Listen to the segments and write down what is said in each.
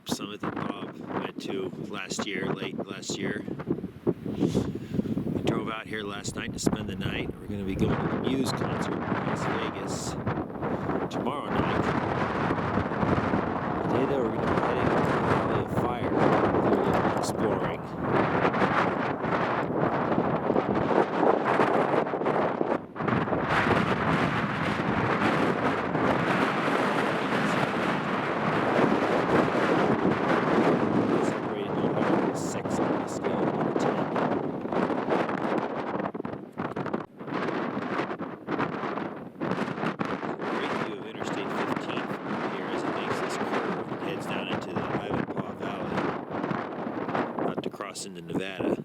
Alps summit that Bob went to late last year. We drove out here last night to spend the night. We're going to be going to the Muse concert in Las Vegas tomorrow night. Today, though, we're going to be heading to the Valley of Fire, do a little exploring. Into Nevada.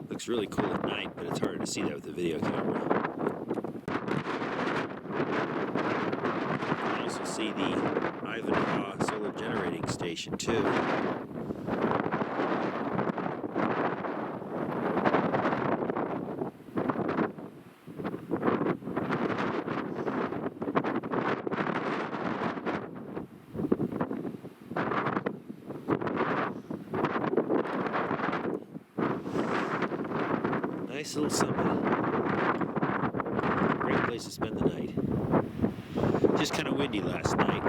Looks really cool at night, but it's harder to see that with the video camera. You can also see the Ivanpah solar generating station too. Nice little summit. Great place to spend the night. Just kind of windy last night.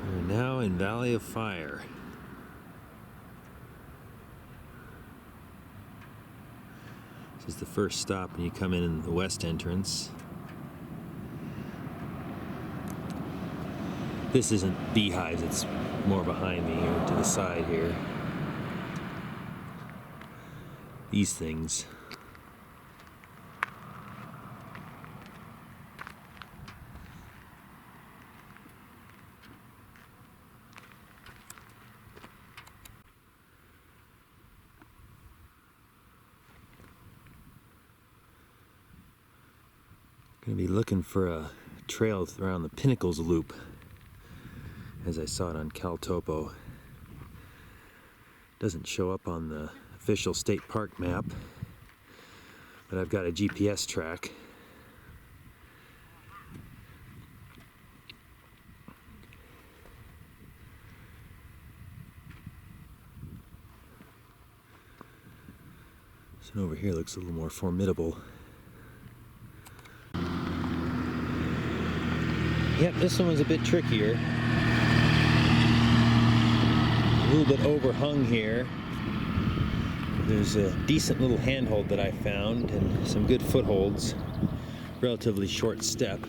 We're now in Valley of Fire. This is the first stop when you come in the west entrance. This isn't beehives, it's more behind me or to the side here. These things. Gonna be looking for a trail around the Pinnacles Loop, as I saw it on CalTopo. Doesn't show up on the official state park map, but I've got a GPS track. This one over here looks a little more formidable. Yep, this one was a bit trickier. A little bit overhung here. There's a decent little handhold that I found and some good footholds. Relatively short step.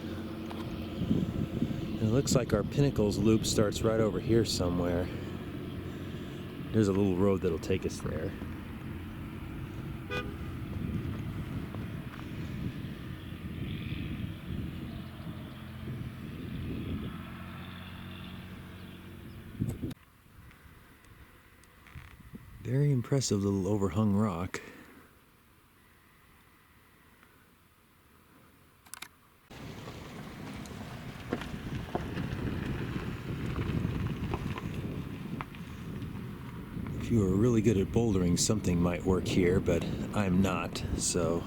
And it looks like our Pinnacles Loop starts right over here somewhere. There's a little road that'll take us there. Very impressive little overhung rock. If you are really good at bouldering, something might work here, but I'm not, so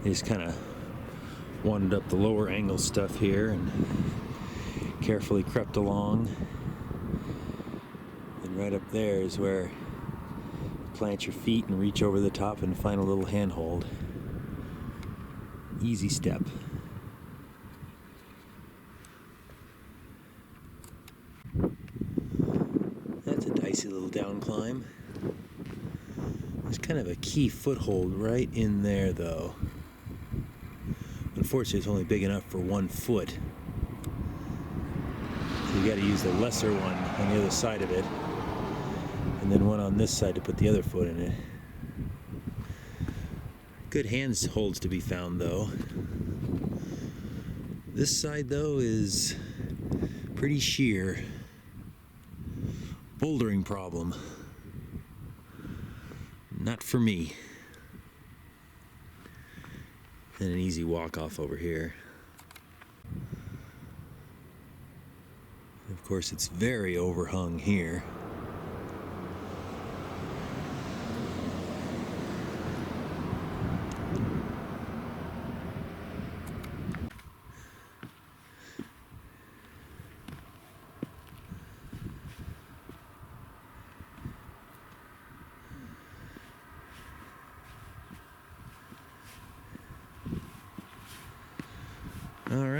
I just kind of wandered up the lower angle stuff here and carefully crept along. And right up there is where plant your feet and reach over the top and find a little handhold. Easy step. That's a dicey little down climb. There's kind of a key foothold right in there though. Unfortunately, it's only big enough for 1 foot. So you got to use the lesser one on the other side of it. And then one on this side to put the other foot in it. Good hand holds to be found though. This side though is pretty sheer. Bouldering problem. Not for me. And an easy walk off over here. Of course, it's very overhung here.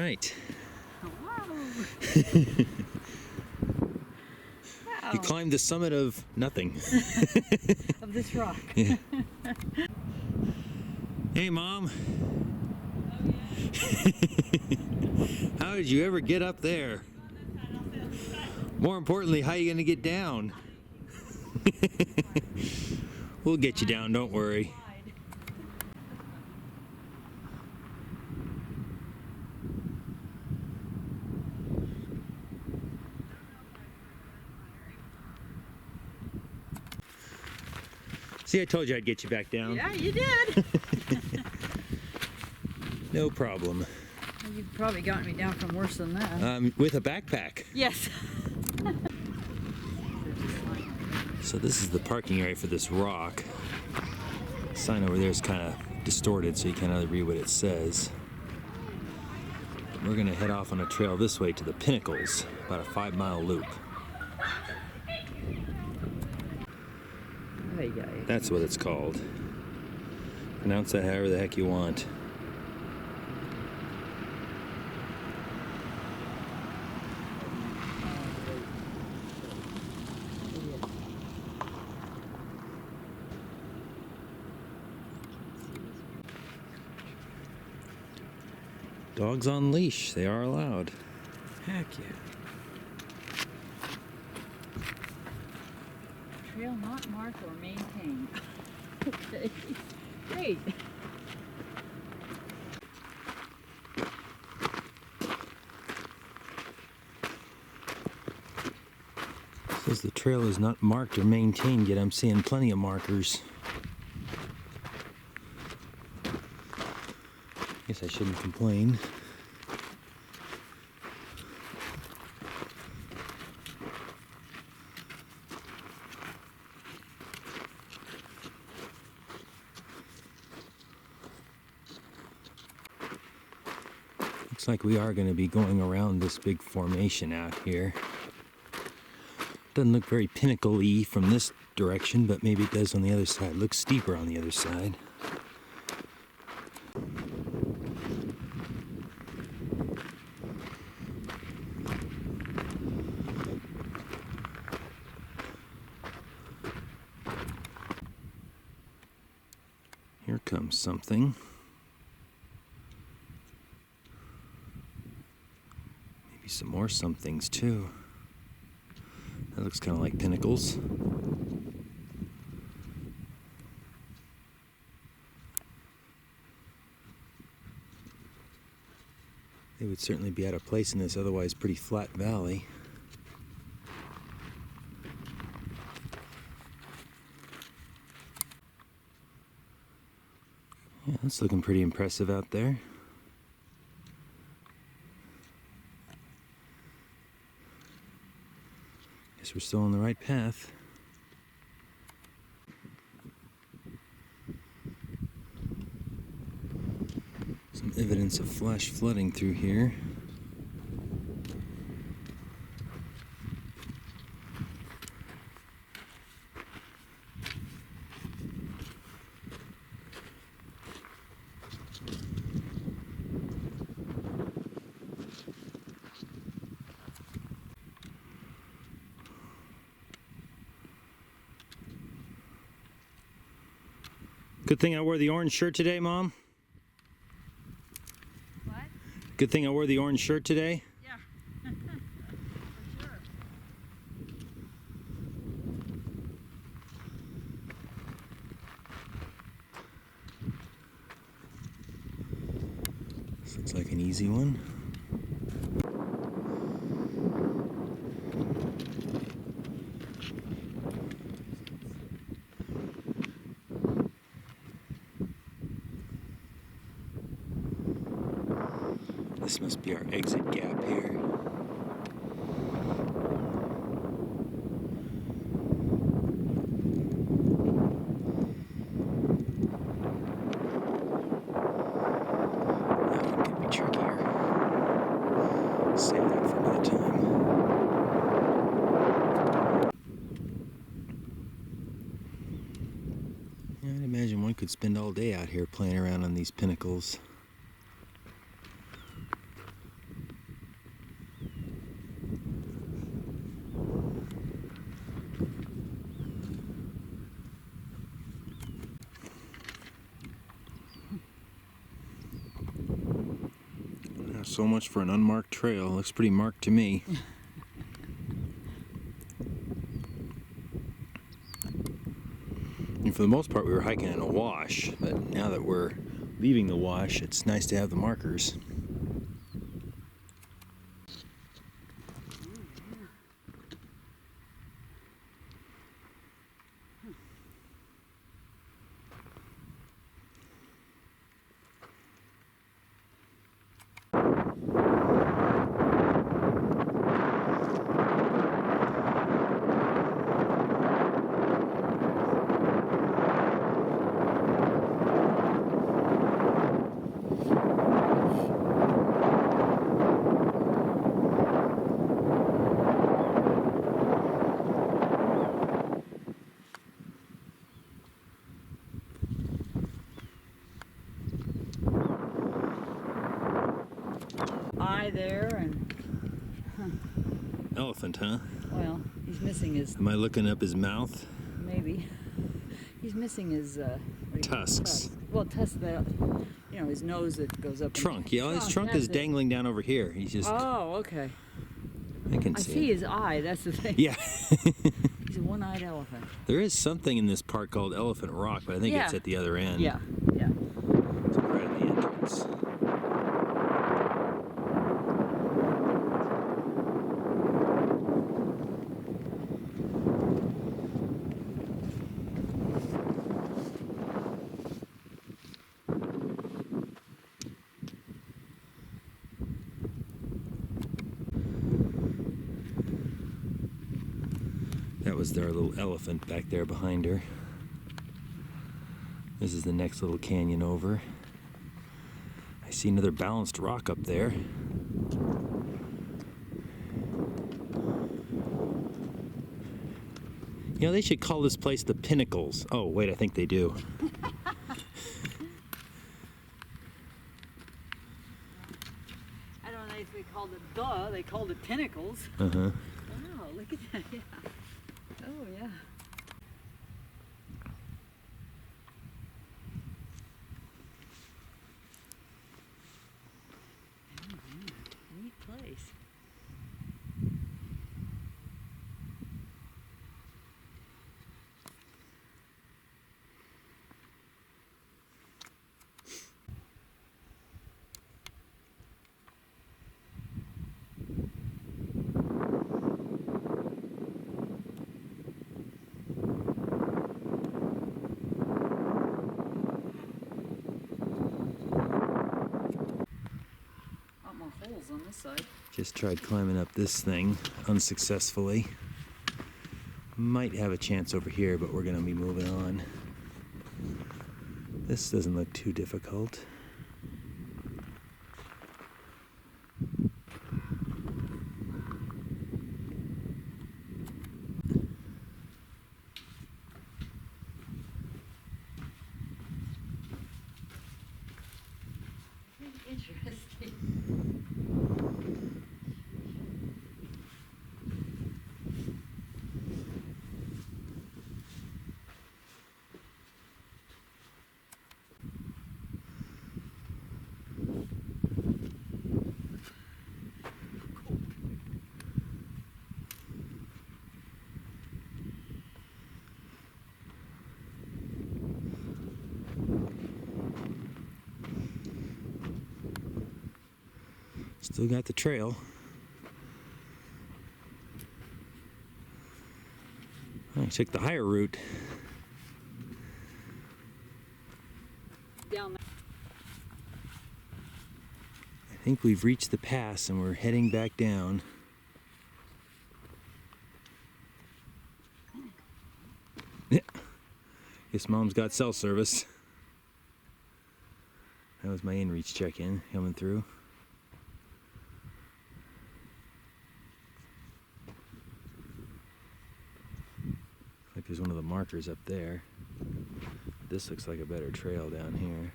right. Wow. Wow. You climbed the summit of nothing. Of this rock. Yeah. Hey, Mom. How did you ever get up there? More importantly, how are you going to get down? We'll get you down, don't worry. See, I told you I'd get you back down. Yeah, you did. No problem. Well, you've probably gotten me down from worse than that. With a backpack. Yes. So this is the parking area for this rock. The sign over there is kind of distorted, so you can't really read what it says. We're going to head off on a trail this way to the Pinnacles, about a 5-mile loop. That's what it's called. Pronounce that however the heck you want. Dogs on leash, they are allowed. Heck yeah. Trail not marked or maintained. Okay. Great. Says the trail is not marked or maintained yet. I'm seeing plenty of markers. Guess I shouldn't complain. Looks like we are going to be going around this big formation out here. Doesn't look very pinnacle-y from this direction, but maybe it does on the other side. It looks steeper on the other side. Here comes something. Maybe some more somethings too. That looks kind of like pinnacles. They would certainly be out of place in this otherwise pretty flat valley. Yeah, that's looking pretty impressive out there. Guess we're still on the right path. Some evidence of flash flooding through here. Good thing I wore the orange shirt today, Mom. What? Good thing I wore the orange shirt today. Yeah. For sure. This looks like an easy one. This must be our exit gap here. That one could be trickier. Save that for another time. Yeah, I'd imagine one could spend all day out here playing around on these pinnacles. So much for an unmarked trail. Looks pretty marked to me. And for the most part, we were hiking in a wash, but now that we're leaving the wash, it's nice to have the markers. Eye there, and Elephant, huh? well, he's missing his, Am I looking up his mouth? maybe. He's missing his what do you call it? Tusks. Tusk. Well, tusk, his nose that goes up. in- Trunk. Yeah, his trunk that's is it. dangling down over here. He's just. Oh, okay. I can I see. see it. his eye. That's the thing. Yeah. He's a one-eyed elephant. There is something in this park called Elephant Rock, but I think it's Yeah. at the other end. Yeah, yeah. It's right at the entrance. That was their little elephant back there behind her. This is the next little canyon over. I see another balanced rock up there. You know, they should call this place the Pinnacles. Oh, wait, I think they do. I don't know if they called it they called it pinnacles. Uh-huh. Wow, look at that, yeah. Oh, yeah. Neat place. Lot more holes on this side. Just tried climbing up this thing unsuccessfully. Might have a chance over here, but we're gonna be moving on. This doesn't look too difficult. Interesting. Still got the trail. I took the higher route. Down there. I think we've reached the pass and we're heading back down. Yeah. Guess Mom's got cell service. That was my inReach check-in coming through. Like there's one of the markers up there. This looks like a better trail down here.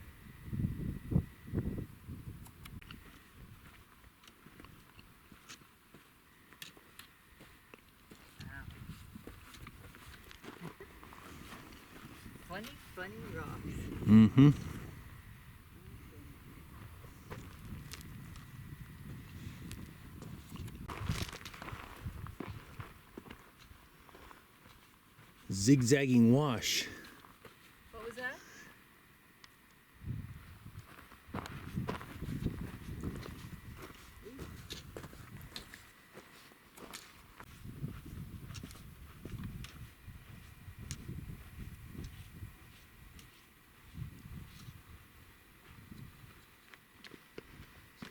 Funny rocks. Mm-hmm. zigzagging wash. What was that?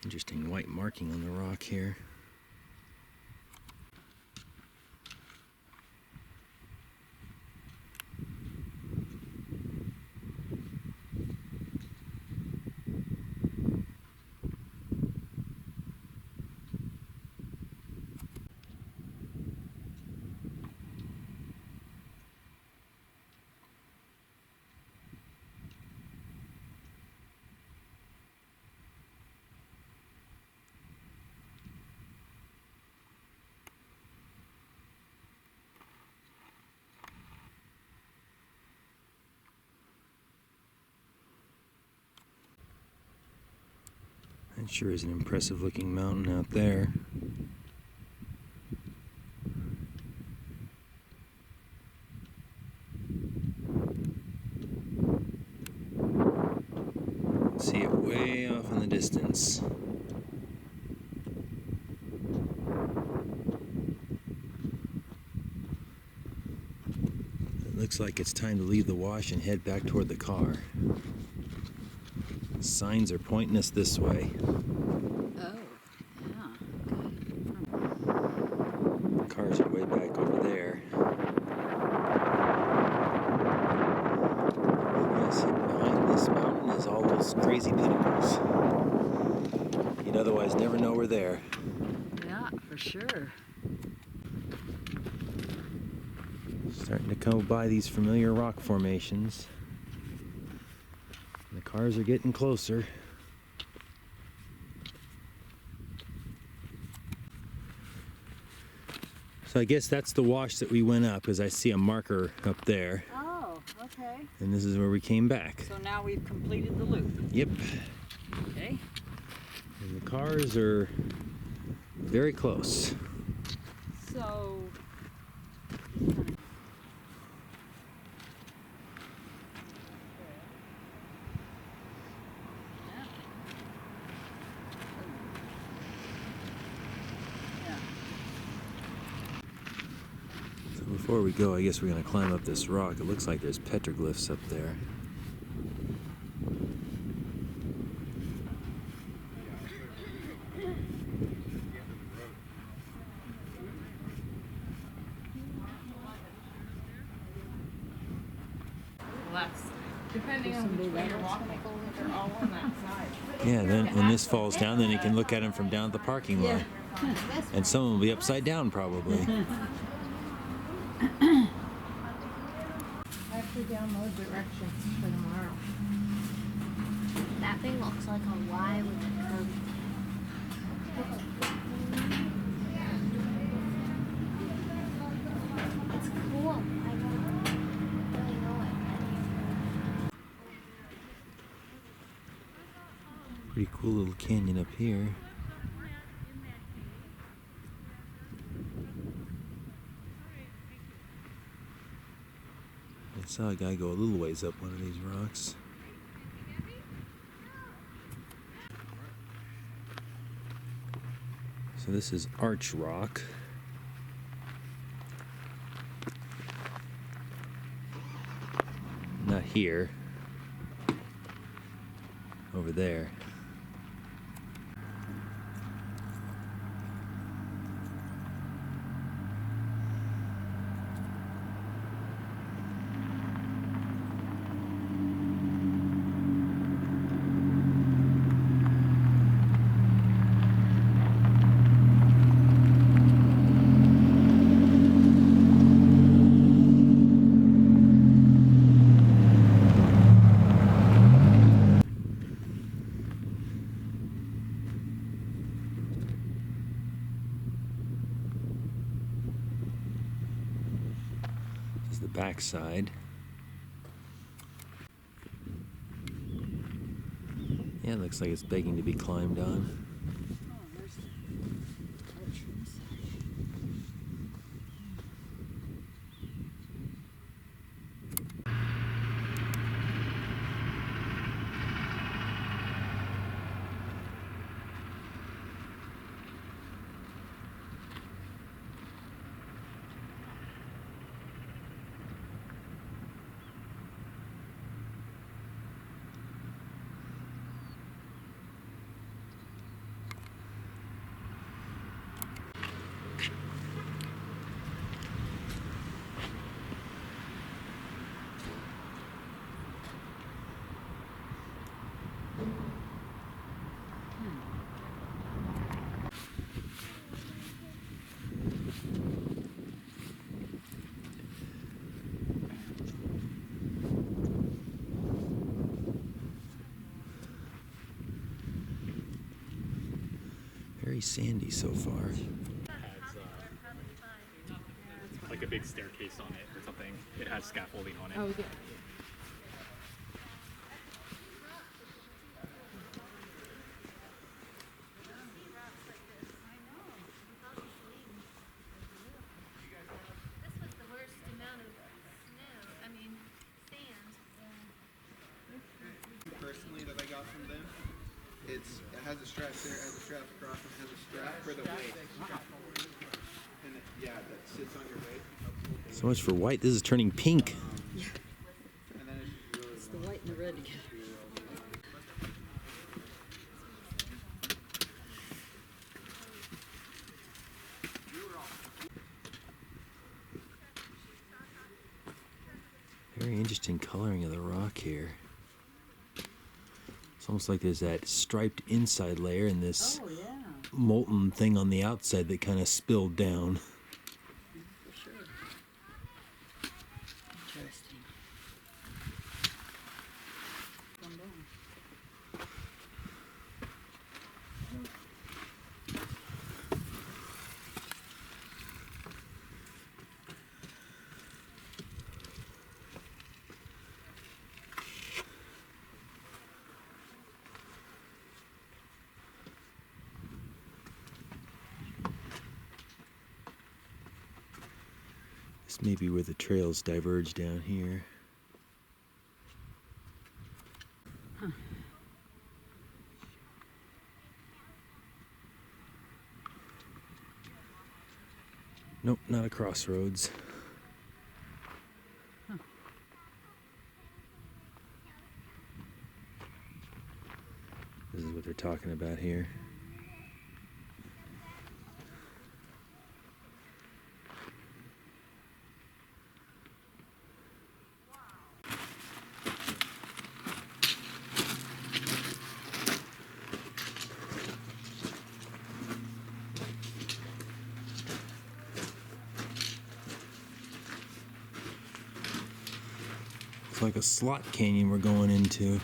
Interesting white marking on the rock here. That sure is an impressive looking mountain out there. See it way off in the distance. It looks like it's time to leave the wash and head back toward the car. Signs are pointing us this way. Oh, yeah. The cars are way back over there. Yes, hidden behind this mountain is all those crazy pinnacles. You'd otherwise never know we're there. Yeah, for sure. Starting to come by these familiar rock formations. The cars are getting closer. So I guess that's the wash that we went up, because I see a marker up there. Oh, okay. And this is where we came back. So now we've completed the loop. Yep. Okay. And the cars are very close. So. So before we go, I guess we're going to climb up this rock. It looks like there's petroglyphs up there. Depending on which way you're walking, they're all on that side. Yeah, then when this falls down, then you can look at them from down at the parking lot. And some of them will be upside down probably. I have to download directions for tomorrow. That thing looks like a Y with a curve. It's cool. I don't really know it. Pretty cool little canyon up here. I saw a guy go a little ways up one of these rocks. So this is Arch Rock. Not here. Over there. This is the back side. Yeah, it looks like it's begging to be climbed on. Oh, there's the arch inside. sandy so far. Has like a big staircase on it or something. It has scaffolding on it. Oh, yeah. This was the worst amount of snow, sand. Personally that I got from them, it has a strap there, it has a strap across, and it has a strap for the weight. And that sits on your weight. So much for white. This is turning pink. And then it's just really It's the white and the red together. Very interesting coloring of the rock here. It's almost like there's that striped inside layer and this Oh, yeah, molten thing on the outside that kind of spilled down. for sure. Interesting. Come down. This may be where the trails diverge down here. Nope, not a crossroads. This is what they're talking about here. It's like a slot canyon we're going into.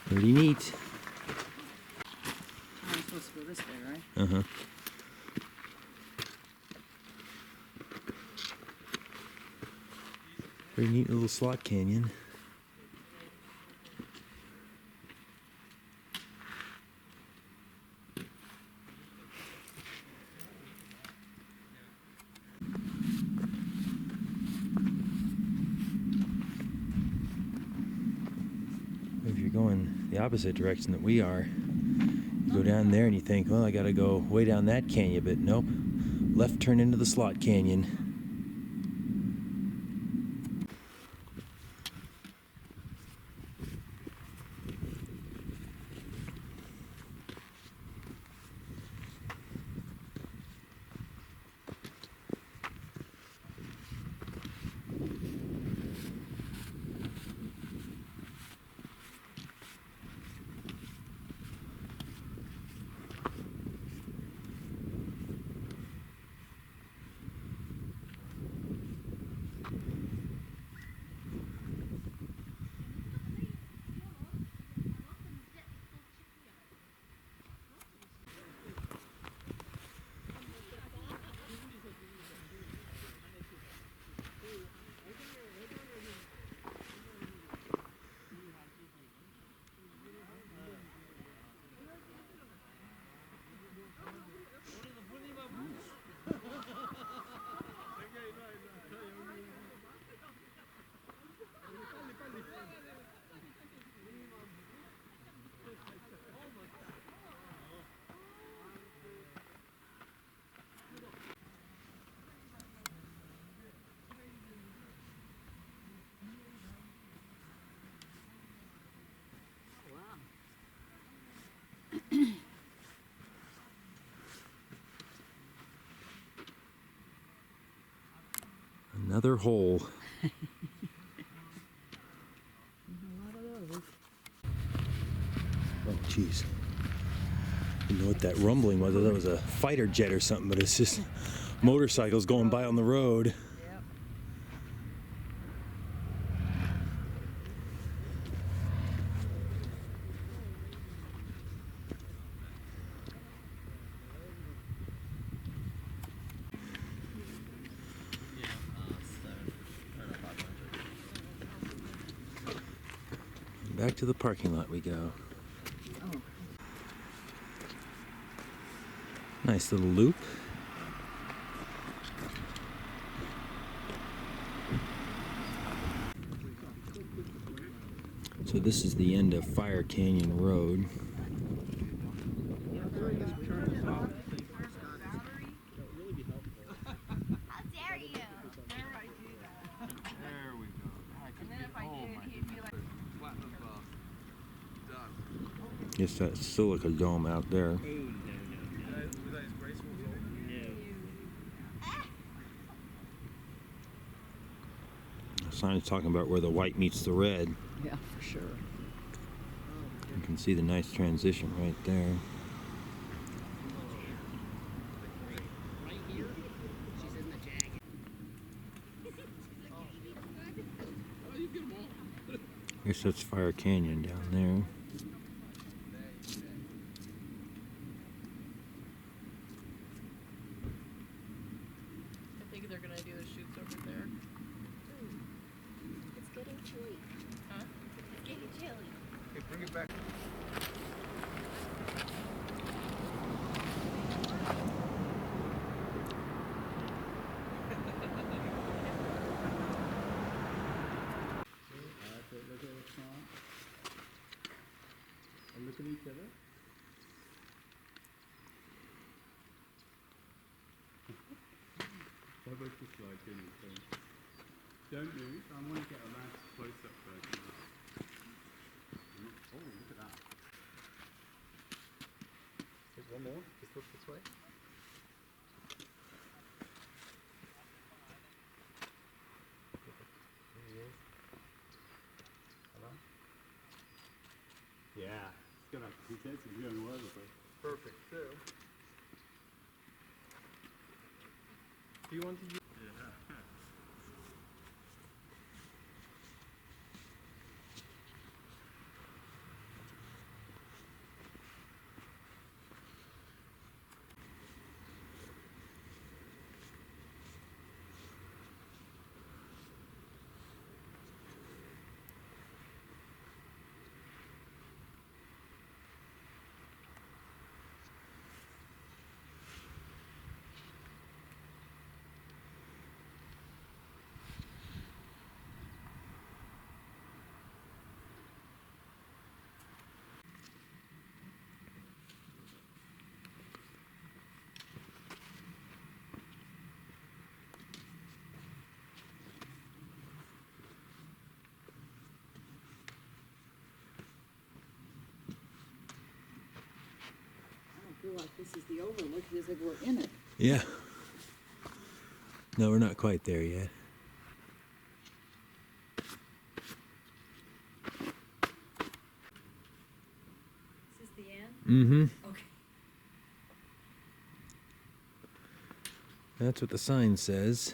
Pretty neat. I'm supposed to go this way, right? Uh-huh. Very neat little slot canyon. If you're going the opposite direction that we are, you go down there and you think, well, I gotta go way down that canyon, but nope. Left turn into the slot canyon. Another hole. A lot of those. Oh, jeez. Didn't know what that rumbling was. I thought it was a fighter jet or something, but it's just motorcycles going by on the road. Yep. Back to the parking lot we go. Oh, Nice little loop. So this is the end of Fire Canyon Road. How dare you? There we go. And then if I did, he'd be like, Platinum done. Guess that's silica dome out there. Was that his graceful The sign's talking about where the white meets the red. yeah, for sure. You can see the nice transition right there. Guess that's Fire Canyon down there. I think they're gonna do the shoots over there. It's getting chilly. Huh? It's getting chilly. Okay, bring it back. Look at each other. What about this like anything? Don't move. I want to get a nice close-up version of it. Oh, look at that. There's one more. Just look this way. There he is. Hello? Yeah. It's gonna, he says he's going well with it. Perfect, too. Do you want to use? I don't feel like this is the overlook as if we're in it. Yeah. No, we're not quite there yet. Is this the end? Mm-hmm. Okay. That's what the sign says.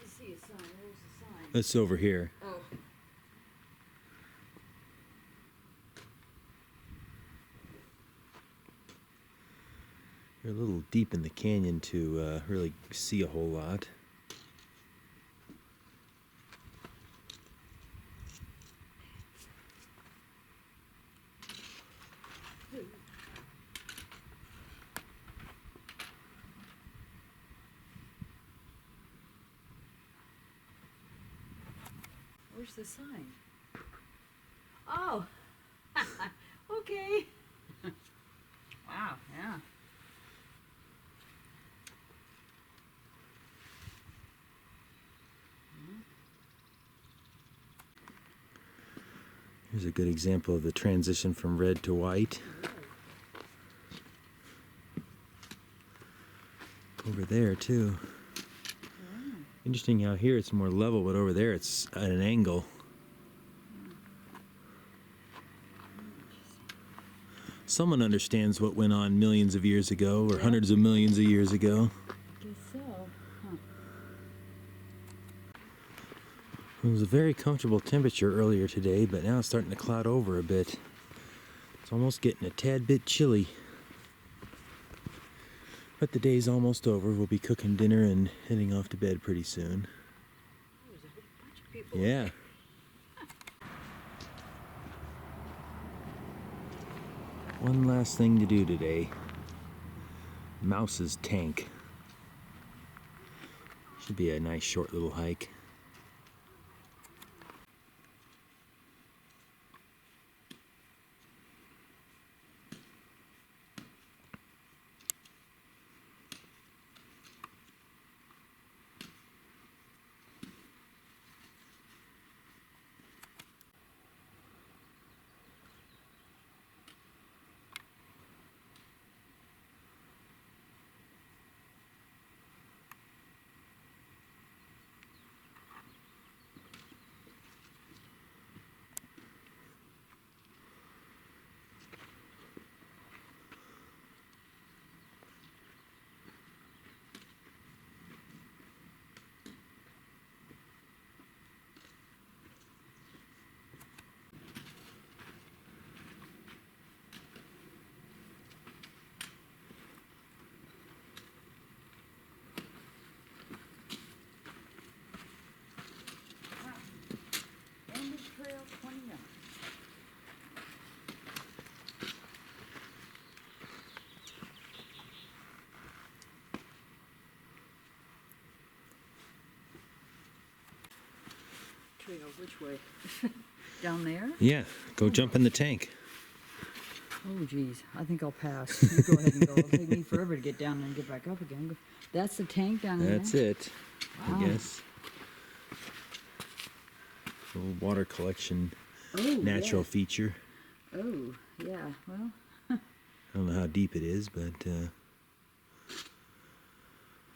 Let's see a sign. Where's the sign? That's over here. Oh. You're a little deep in the canyon to really see a whole lot. Where's the sign? Oh. Okay. Wow, yeah. Here's a good example of the transition from red to white. Over there, too. Interesting how here it's more level, but over there it's at an angle. Someone understands what went on millions of years ago, or hundreds of millions of years ago. Guess so. Huh. It was a very comfortable temperature earlier today, but now it's starting to cloud over a bit. It's almost getting a tad bit chilly. But the day's almost over. We'll be cooking dinner and heading off to bed pretty soon. There's a whole bunch of people. Yeah. One last thing to do today. Mouse's tank. Should be a nice short little hike. End of Trail 29. Trail which way? Down there? Yeah, go jump in the tank. Oh geez, I think I'll pass. You go ahead and go. It'll take me forever to get down there and get back up again. That's the tank down there? That's it, Wow. I guess. Little water collection, Oh, natural yes. feature. Oh, yeah, well, I don't know how deep it is, but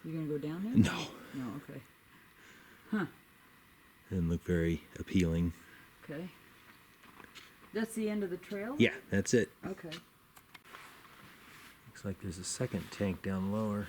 you're gonna go down there? no, No, okay. Huh, doesn't look very appealing. okay. That's the end of the trail? Yeah, that's it. Okay. Looks like there's a second tank down lower.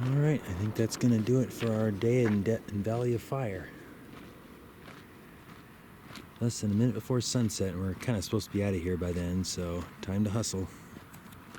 Alright, I think that's going to do it for our day in Valley of Fire. Less than a minute before sunset, and we're kind of supposed to be out of here by then, so time to hustle.